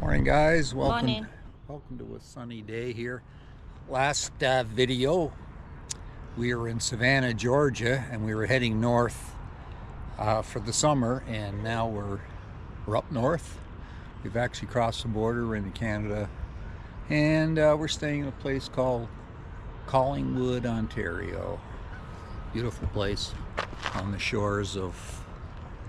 Morning, guys. Morning. Welcome to a sunny day here. Last video, we were in Savannah, Georgia, and we were heading north for the summer, and now we're up north. We've actually crossed the border. We're into Canada, and we're staying in a place called Collingwood, Ontario. Beautiful place on the shores of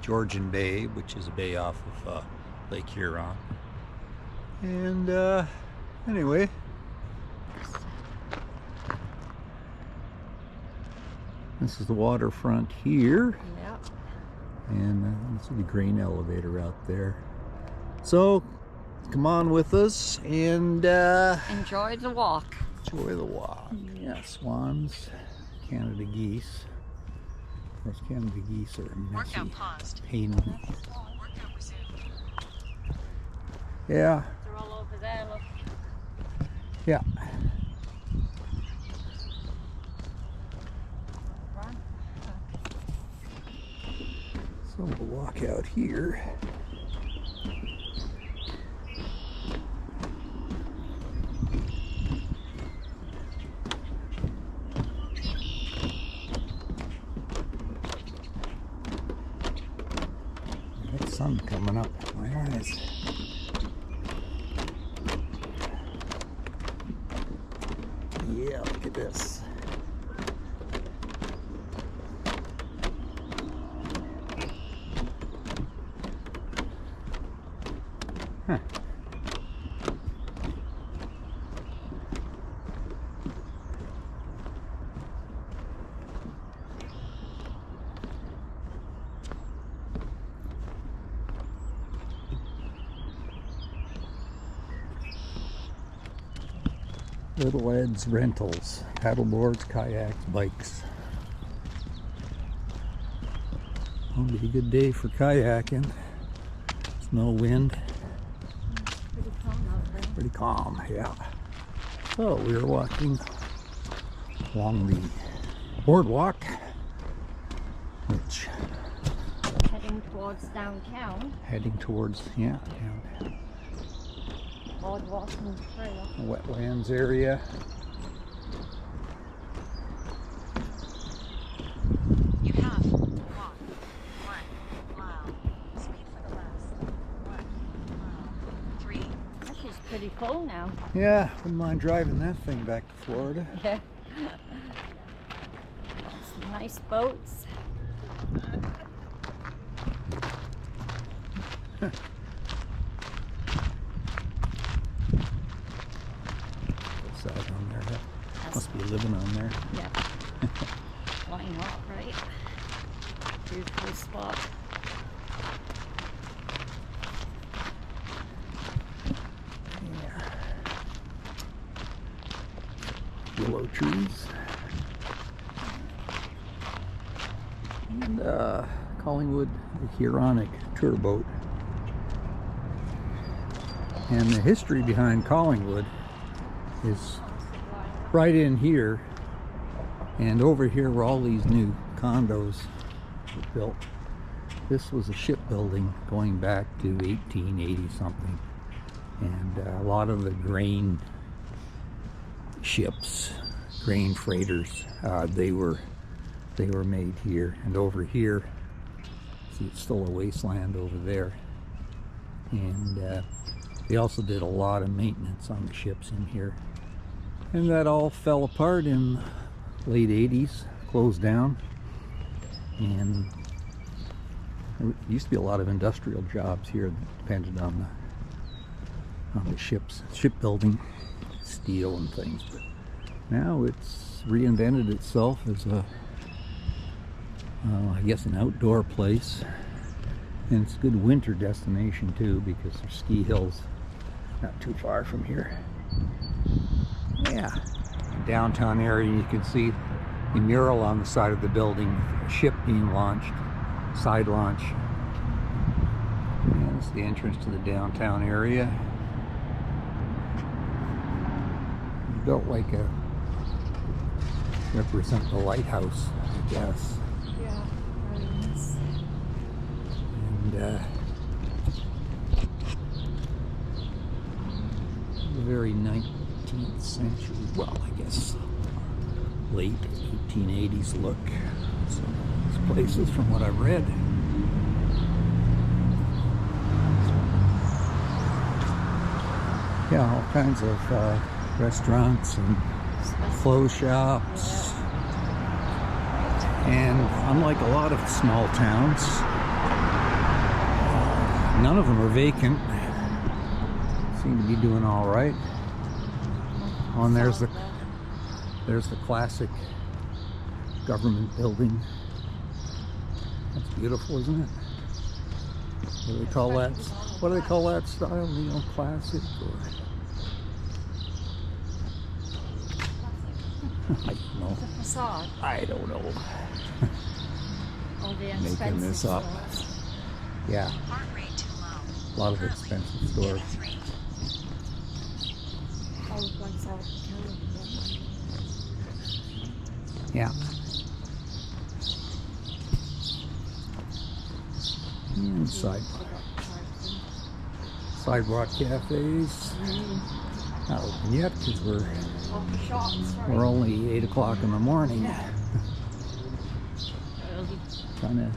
Georgian Bay, which is a bay off of Lake Huron. And anyway, this is the waterfront here. Yep. And this is the grain elevator out there. So come on with us and Enjoy the walk. enjoy the walk. Yeah, swans, Canada geese. Of course, Canada geese are messy. Workout paused. Pain. Workout resumed. Yeah, They're all over there, look. yeah. Run. So we'll walk out here. That sun coming up in my eyes. Yeah, look at this. Huh. Little Ed's Rentals, paddleboards, kayaks, bikes. It'll be a good day for kayaking. There's no wind. Pretty calm out there. Pretty calm, yeah. So we are walking along the boardwalk, which Heading towards downtown. heading towards, yeah, down Boardwalk and trail. the wetlands area. You have walked 1 mile. Speed for the last 1 mile. 3. This is pretty full now. Yeah, wouldn't mind driving that thing back to Florida. Yeah. Some nice boats. Side on there, that must be living on there. Yeah. Why not, right? Beautiful spot. Yeah. Willow trees. And Collingwood, the Huronic tour boat. And the history behind Collingwood is right in here, and over here where all these new condos were built. This was a shipbuilding going back to 1880 something, and a lot of the grain ships, grain freighters, they were made here. And over here, see, it's still a wasteland over there, and they also did a lot of maintenance on the ships in here. And that all fell apart in the late 80s, closed down. And there used to be a lot of industrial jobs here that depended on the ships, shipbuilding, steel and things. But now it's reinvented itself as I guess an outdoor place. And it's a good winter destination too, because there's ski hills not too far from here. Yeah, downtown area, you can see the mural on the side of the building, a ship being launched, side launch. And it's the entrance to the downtown area. It's built like a, represent the lighthouse, I guess. Yeah, very nice. And very 19th century, well, I guess late 1880s look. Some of these places from what I've read. Yeah, all kinds of restaurants and clothes shops. And unlike a lot of small towns, none of them are vacant. Seem to be doing all right. Oh, and there's the classic government building. That's beautiful, isn't it? What do they call that? What do they call that style? Neoclassic or? I don't know. It's a facade. I don't know. All the Making expensive this up. stores. Yeah, Heart rate too low. a lot of Currently, expensive stores. 83. All the ones out of California. Yeah. And sidewalk cafes. Not open yet because Coffee shops, right? we're only 8 o'clock in the morning. Early. Trying to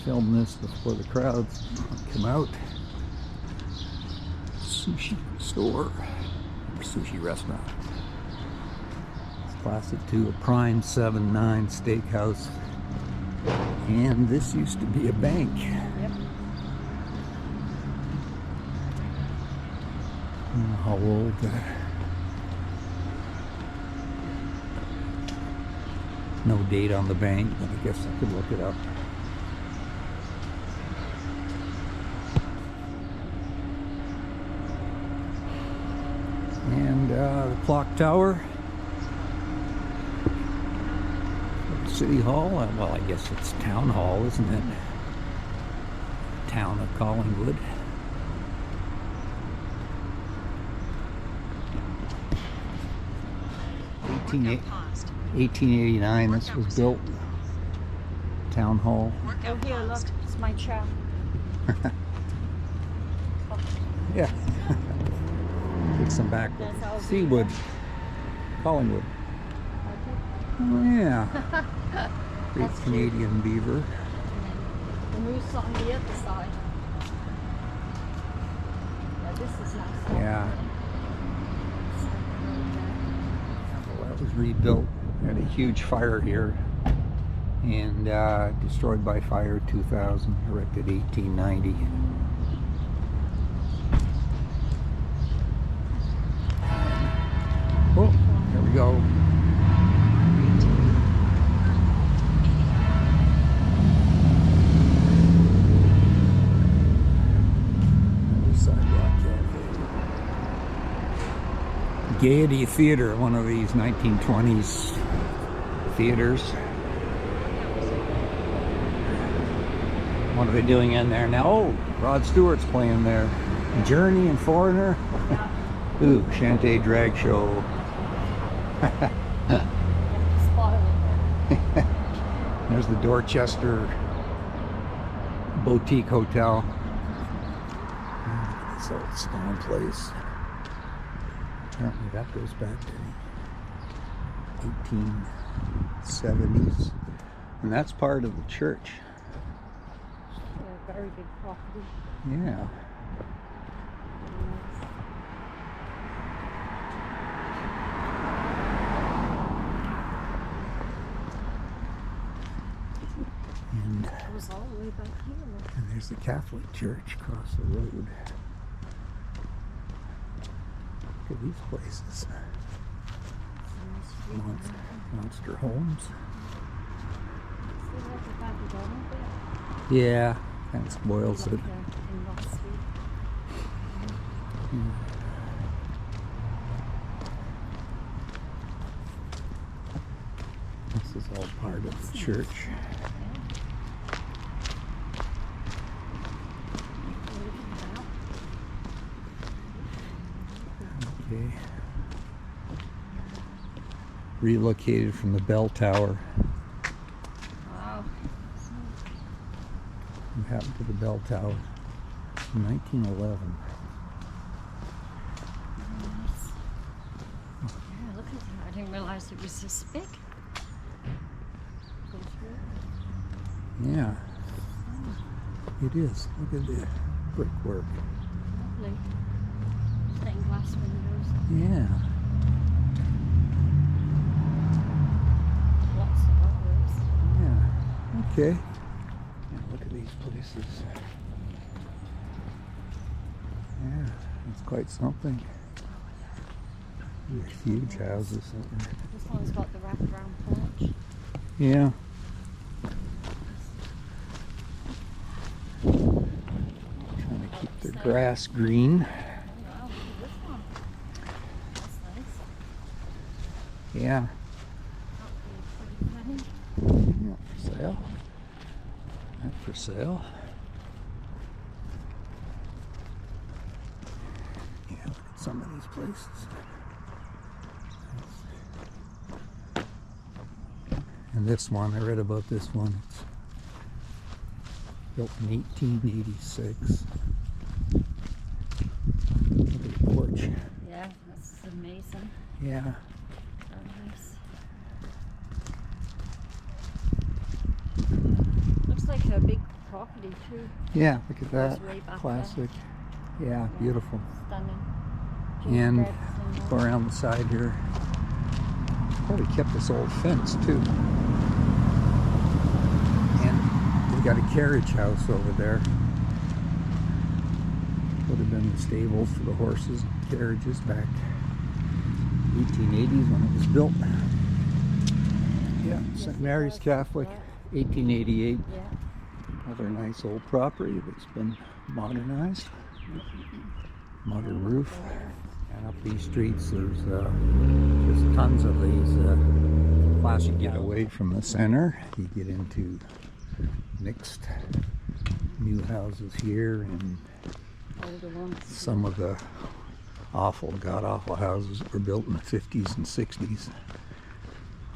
film this before the crowds come out. Sushi store or sushi restaurant. It's classic too, a Prime 7-9 steakhouse. And this used to be a bank. Yep. I don't know how old. No date on the bank, but I guess I could look it up. And the clock tower. City Hall. Well, I guess it's Town Hall, isn't it? Town of Collingwood. Workout paused. 1889, this was built. Town Hall. Oh, Workout here, look. paused. It's my chair. Yeah. Take some back. That's how Seawood. Collingwood. Oh, yeah. Great That's cute. Canadian beaver. The moose on the other side. Yeah, this is nice. Yeah. Well, that was rebuilt. Had a huge fire here and destroyed by fire 2000, erected 1890. Oh, there we go. Another sidewalk cafe. Gaiety Theater, one of these 1920s theaters. What are they doing in there now? Oh, Rod Stewart's playing there. Journey and Foreigner. Ooh, Shantae Drag Show. There's the Dorchester Boutique Hotel. This old stone place. Apparently that goes back to the 1870s. And that's part of the church. Very big property. Yeah. And It was all the way back here. Look. And there's the Catholic Church across the road. Look at these places. It's a nice street. Monster Homes. Still like the back of Donald there. Yeah, kind of spoils it. Like, in Ross Street. This is all part of the church. Okay. Relocated from the bell tower. Wow. What happened to the bell tower? In 1911. Nice. I didn't realize it was this big. Go through. Yeah, it is. Look at the brickwork. Lovely. Stained glass windows. Yeah. Lots of others. Yeah. Okay. Yeah, look at these places. Yeah, it's quite something. These huge houses. This one's got the wraparound porch. Yeah. Trying to keep their grass green. Wow, look at this one. That's nice. Yeah. That'd be pretty funny. Not for sale. Not for sale. Yeah, look at some of these places. And this one, I read about this one. It's built in 1886. Look at the porch. Yeah, that's amazing. Yeah. Very nice. Looks like a big property too. Yeah, look at that. Goes way back Classic. Yeah, beautiful. Stunning. And Gingerbreads and go all. around the side here. Probably kept this old fence too. And we've got a carriage house over there. Would have been the stables for the horses and carriages back 1880s when it was built. Yeah, Yes, St. it Mary's was. Catholic, Yeah. 1888. Yeah. Another nice old property that's been modernized. Modern roof. And up these streets, there's just tons of these classic. Get away from the center, you get into mixed new houses here, and Older ones. some of the awful, god-awful houses were built in the 50s and 60s,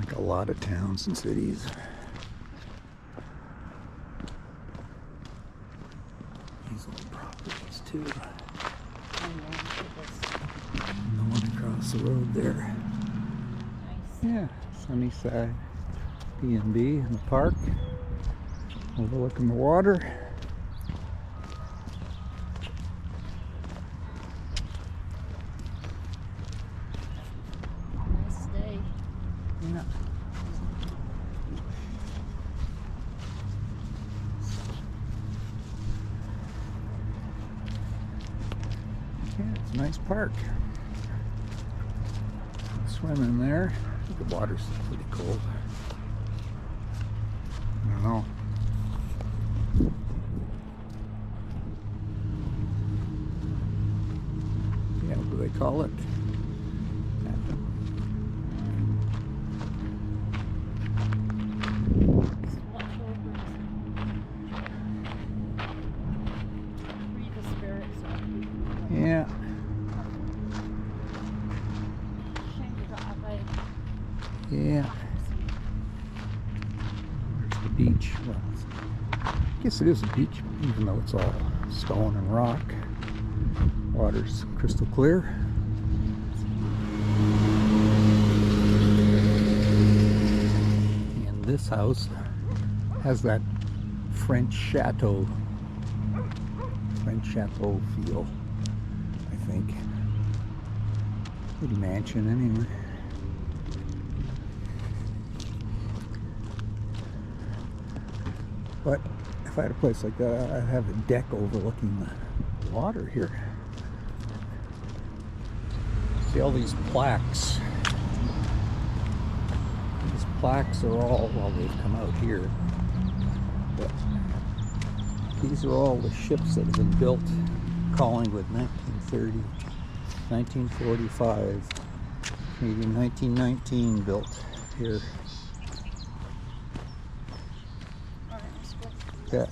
like a lot of towns and cities. These old properties too. Oh, yeah, look at this. The one across the road there. Nice. Yeah, Sunnyside B&B in the park, overlooking the water. Nice day. Yeah. Yeah, it's a nice park. Swim in there. I think the water's pretty cold. I don't know. Yeah, what do they call it? Watch over. Breathe the spirits of people. Yeah. Shame you don't have a Yeah. There's the beach. Well, I guess it is a beach, even though it's all stone and rock. Water's crystal clear. And this house has that French chateau feel, I think. Little mansion anyway. But if I had a place like that, I'd have a deck overlooking the water here. See all these plaques. These plaques are all, well, they've come out here. But these are all the ships that have been built. Collingwood, 1930, 1945, Canadian 1919 built here. Alright, let's go. Yeah.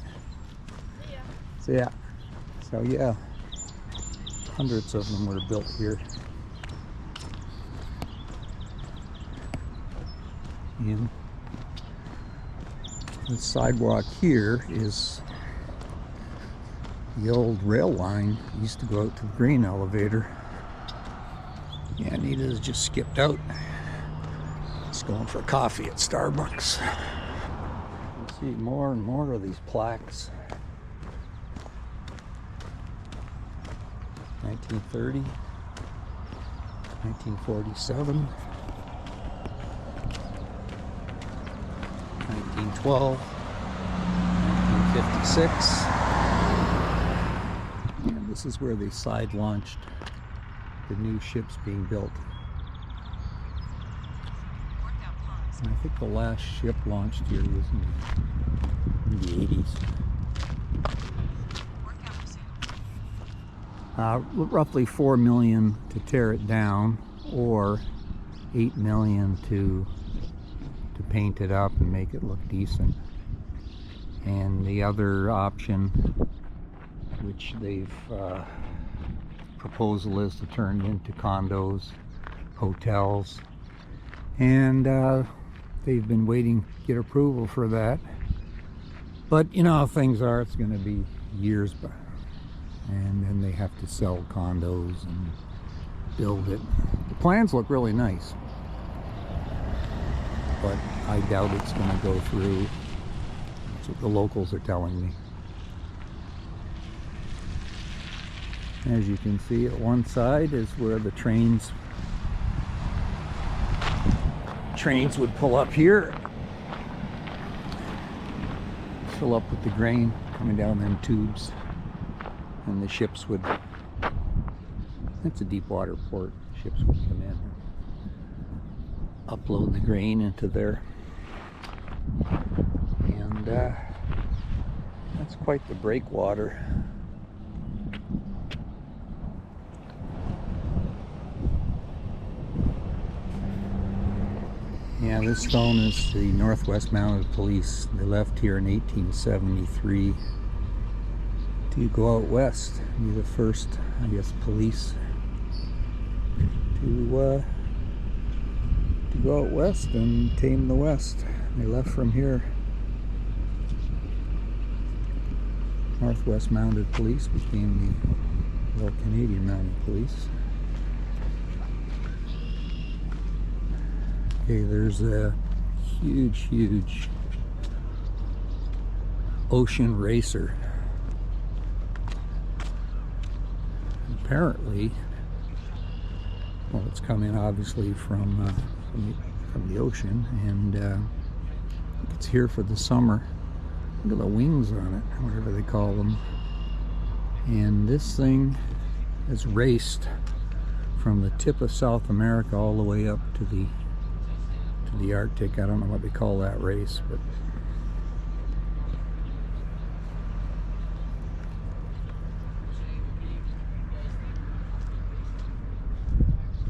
See ya. So yeah. So yeah. Hundreds of them were built here. And the sidewalk here is the old rail line. Used to go out to the grain elevator. Yeah, Anita's just skipped out. Going for coffee at Starbucks. You see more and more of these plaques. 1930, 1947, 1912, 1956. And this is where they side launched the new ships being built. And I think the last ship launched here was in the 80s. Roughly $4 million to tear it down, or $8 million to paint it up and make it look decent. And the other option, which they've proposal is to turn into condos, hotels, and they've been waiting to get approval for that. But you know how things are, it's going to be years back. And then they have to sell condos and build it. The plans look really nice, but I doubt it's going to go through. That's what the locals are telling me. As you can see, at one side is where the trains would pull up here, fill up with the grain coming down them tubes. And the ships would, it's a deep water port, ships would come in and upload the grain into there. And that's quite the breakwater. Yeah, this stone is the Northwest Mounted Police. They left here in 1873. To go out west, be the first, I guess, police to go out west and tame the West. They left from here. Northwest Mounted Police became the Royal Canadian Mounted Police. Okay, there's a huge ocean racer. Apparently, well, it's coming obviously from the ocean, and it's here for the summer. Look at the wings on it, whatever they call them. And this thing has raced from the tip of South America all the way up to the Arctic. I don't know what they call that race, but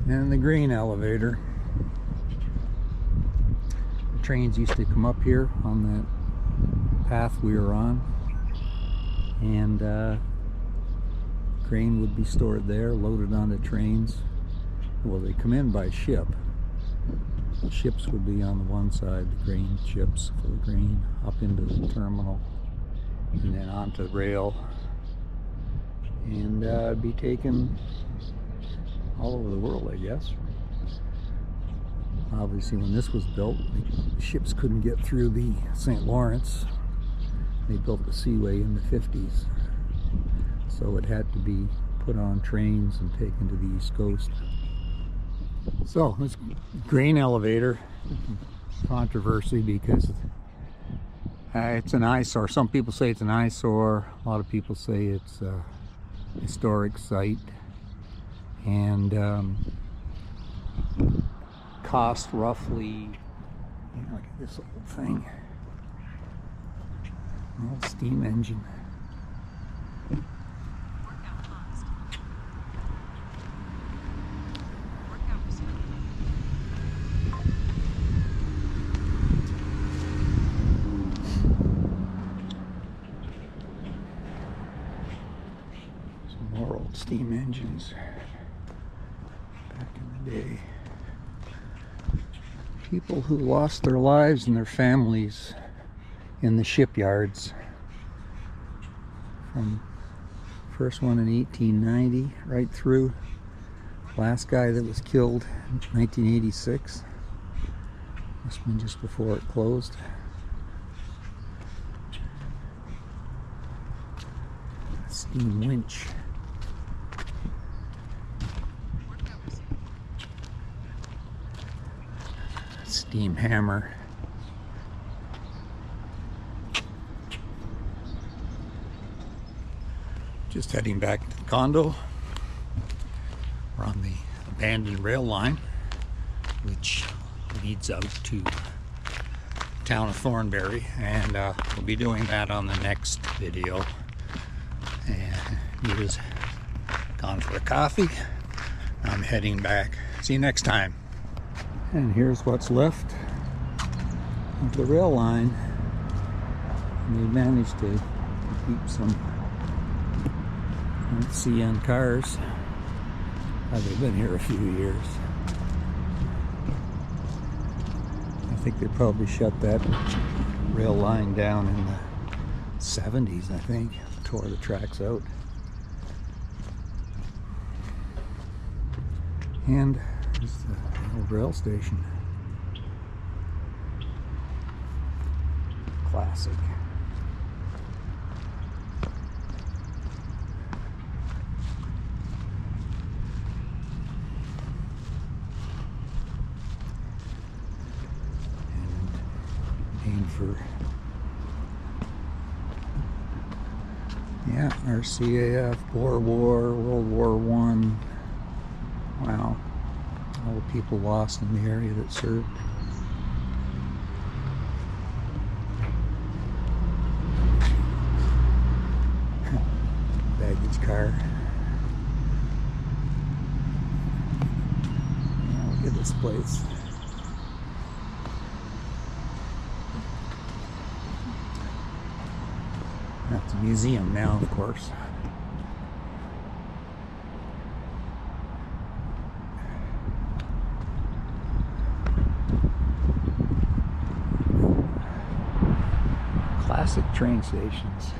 and the grain elevator. The trains used to come up here on that path we were on, and grain would be stored there, loaded onto trains. Well, they come in by ship. The ships would be on the one side, the grain ships full of grain, up into the terminal, and then onto rail, and be taken all over the world, I guess. Obviously, when this was built, the ships couldn't get through the St. Lawrence. They built the seaway in the 50s, so it had to be put on trains and taken to the East Coast. So this grain elevator, controversy because it's an eyesore. Some people say it's an eyesore. A lot of people say it's a historic site, and cost roughly, look at this old thing, an old steam engine. Some more old steam engines back in the day. People who lost their lives and their families in the shipyards. From first one in 1890 right through last guy that was killed in 1986. Must have been just before it closed. Steam winch. Steam hammer. Just heading back to the condo. We're on the abandoned rail line, which leads out to the town of Thornbury, and we'll be doing that on the next video. And Anita's gone for a coffee. I'm heading back. See you next time. And here's what's left of the rail line. And they managed to keep some CN cars. They've been here a few years. I think they probably shut that rail line down in the 70s, I think. Tore the tracks out. And there's the old rail station. Classic. For yeah, RCAF, Boer War, World War I. Wow, all the people lost in the area that served. Baggage car. Yeah, look at this place. That's a museum now, of course. Classic train stations.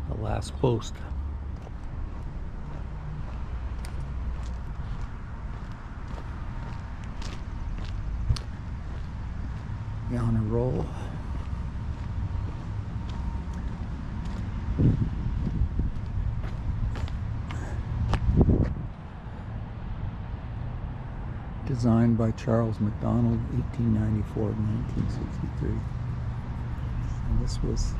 The last post. On a roll. Designed by Charles MacDonald, 1894 to 1963. And this was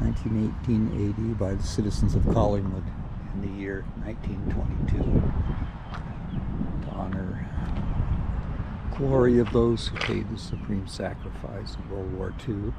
1918-80 by the citizens of Collingwood in the year 1922 to honor glory of those who paid the supreme sacrifice in World War II.